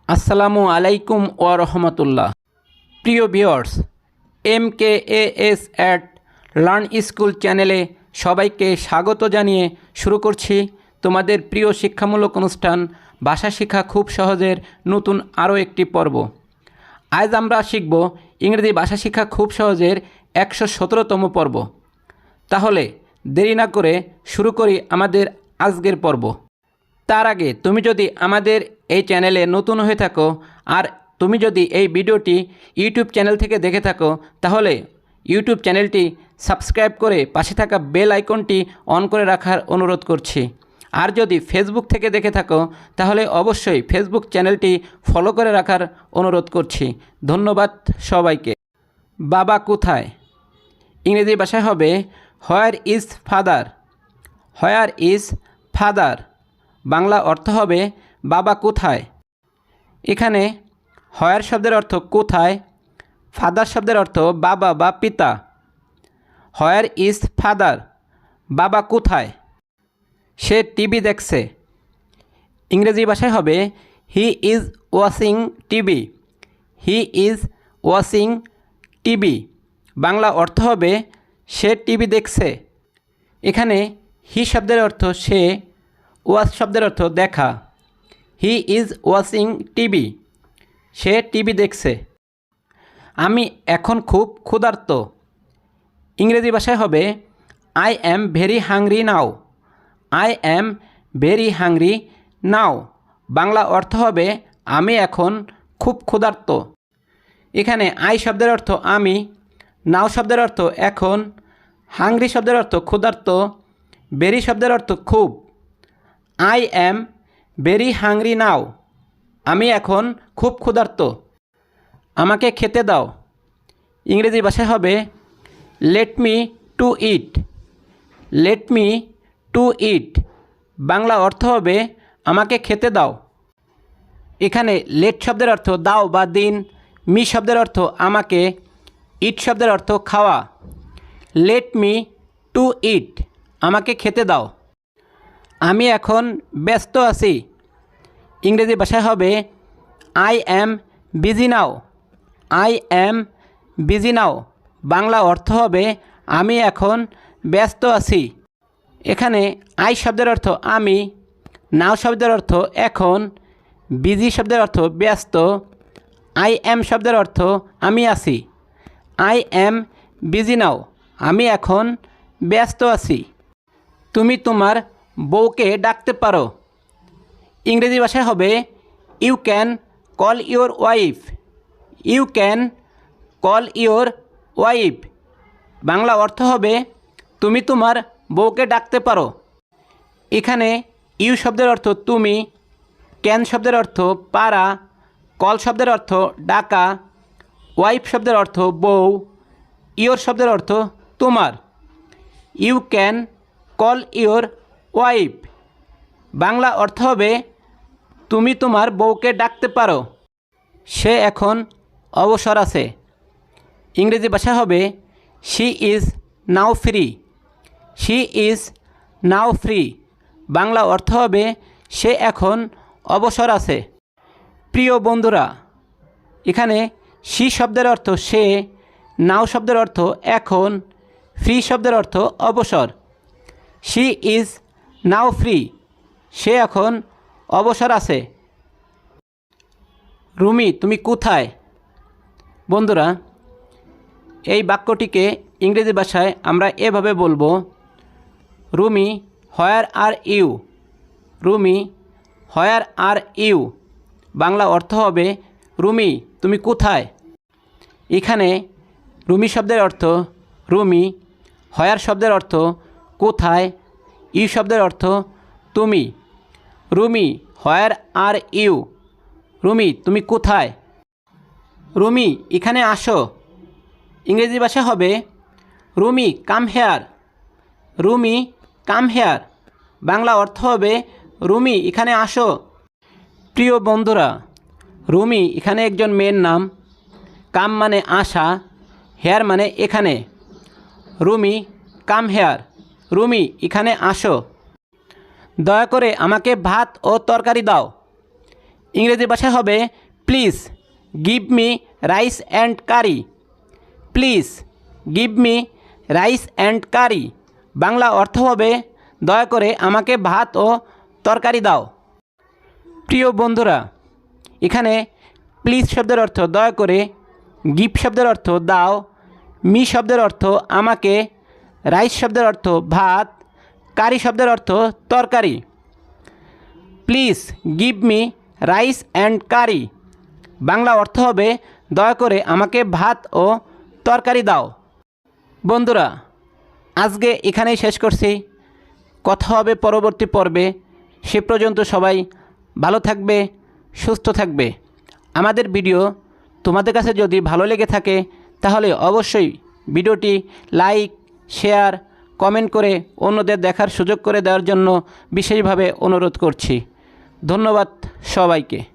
আসসালামু আলাইকুম ওয়া রাহমাতুল্লাহ। প্রিয় viewers, MKAS at learn school চ্যানেলে সবাইকে স্বাগত জানিয়ে শুরু করছি তোমাদের প্রিয় শিক্ষামূলক অনুষ্ঠান ভাষা শেখা খুব সহজের নতুন আরও একটি পর্ব। আজ আমরা শিখব ইংরেজি ভাষা শেখা খুব সহজের 117তম পর্ব। তাহলে দেরি না করে শুরু করি আমাদের আজকের পর্ব। তার আগে তুমি যদি আমাদের এই চ্যানেলে নতুন হয়ে থাকো আর তুমি যদি এই ভিডিওটি ইউটিউব চ্যানেল থেকে দেখে থাকো তাহলে ইউটিউব চ্যানেলটি সাবস্ক্রাইব করে পাশে থাকা বেল আইকনটি অন করে রাখার অনুরোধ করছি। আর যদি ফেসবুক থেকে দেখে থাকো তাহলে অবশ্যই ফেসবুক চ্যানেলটি ফলো করে রাখার অনুরোধ করছি। ধন্যবাদ সবাইকে। বাবা কোথায়? ইংরেজি ভাষায় হবে where is father. Where is father Bangla অর্থ হবে বাবা কোথায়। এখানে হোয়ার শব্দের অর্থ কোথায়, ফাদার শব্দের অর্থ বাবা বা পিতা। হোয়ার ইজ ফাদার বাবা কোথায়? সে টিভি দেখছে। ইংরেজি ভাষায় হবে he is watching TV. He is watching TV Bangla অর্থ হবে সে টিভি দেখছে। এখানে হি শব্দের অর্থ সে, ওয়াচ শব্দের অর্থ দেখা। He is watching TV say TV দেখছে। আমি এখন খুব ক্ষুধার্ত। ইংরেজি ভাষায় হবে I am very hungry now. I am very hungry now Bangla অর্থ হবে আমি এখন খুব ক্ষুধার্ত। এখানে আই শব্দের অর্থ আমি, নাও শব্দের অর্থ এখন, হাংরি শব্দের অর্থ ক্ষুধার্ত, ভেরি শব্দের অর্থ খুব। I am very hungry now আমি এখন খুব ক্ষুধার্ত। আমাকে খেতে দাও। ইংরেজি ভাষায় হবে let me to eat. Let me to eat Bangla অর্থ হবে আমাকে খেতে দাও। এখানে লেট শব্দের অর্থ দাও বা দিন, মি শব্দের অর্থ আমাকে, ইট শব্দের অর্থ খাওয়া। লেট মি টু ইট আমাকে খেতে দাও। আমি এখন ব্যস্ত আছি। ইংরেজি ভাষায় হবে I am busy now. I am busy now Bangla অর্থ হবে আমি এখন ব্যস্ত আছি। এখানে আই শব্দের অর্থ আমি, নাও শব্দের অর্থ এখন, বিজি শব্দের অর্থ ব্যস্ত, আই অ্যাম শব্দের অর্থ আমি আছি। আই অ্যাম বিজি নাও আমি এখন ব্যস্ত আছি। তুমি তোমার বউকে ডাকতে পারো। ইংরেজি ভাষায় হবে you can call your wife. You can call your wife Bangla অর্থ হবে তুমি তোমার বউকে ডাকতে পারো। এখানে ইউ শব্দের অর্থ তুমি, ক্যান শব্দের অর্থ পারা, কল শব্দের অর্থ ডাকা, ওয়াইফ শব্দের অর্থ বউ, ইউর শব্দের অর্থ তোমার। You can call your wife Bangla অর্থ হবে তুমি তোমার বউকে ডাকতে পারো। সে এখন অবসর আছে। ইংরেজি ভাষা হবে she is now free. She is now free Bangla অর্থ হবে সে এখন অবসর আছে। প্রিয় বন্ধুরা, এখানে শি শব্দের অর্থ সে, নাও শব্দের অর্থ এখন, ফ্রি শব্দের অর্থ অবসর। শি ইজ নাও ফ্রি সে এখন অবসর আছে। রুমি তুমি কোথায়? বন্ধুরা, এই বাক্যটিকে ইংরেজি ভাষায় আমরা এভাবে বলবো Rumi where are you. Rumi where are you Bangla অর্থ হবে রুমি তুমি কোথায়? এখানে রুমি শব্দের অর্থ রুমি, হোয়ার শব্দের অর্থ কোথায়, ইউ শব্দের অর্থ তুমি। Rumi where are you Rumi তুমি কোথায়? রুমি এখানে আসো। ইংরেজি ভাষা হবে Rumi come here. Rumi come here Bangla অর্থ হবে রুমি এখানে আসো। প্রিয় বন্ধুরা, রুমি এখানে একজন মেয়ের নাম। কাম মানে আসা, হেয়ার মানে এখানে। রুমি কাম হেয়ার রুমি এখানে আসো। দয়া করে আমাকে ভাত ও তরকারি দাও। ইংরেজি ভাষায় হবে please give me rice and curry. Please give me rice and curry. Bangla অর্থ হবে দয়া করে আমাকে ভাত ও তরকারি দাও। প্রিয় বন্ধুরা, এখানে প্লিজ শব্দের অর্থ দয়া করে, গিভ শব্দের অর্থ দাও, মি শব্দের অর্থ আমাকে, রাইস শব্দের অর্থ ভাত, কারি শব্দের অর্থ তরকারি। Please give me rice and curry. Bangla অর্থ হবে দয়া করে আমাকে ভাত ও তরকারি দাও। বন্ধুরা, আজকে এখানেই শেষ করছি। কথা হবে পরবর্তী পর্বে। সে পর্যন্ত সবাই ভালো থাকবে, সুস্থ থাকবে। আমাদের ভিডিও তোমাদের কাছে যদি ভালো লেগে থাকে তাহলে অবশ্যই ভিডিওটি লাইক, শেয়ার, কমেন্ট করে অন্যদের দেখার সুযোগ করে দেওয়ার জন্য বিশেষভাবে অনুরোধ করছি। ধন্যবাদ সবাইকে।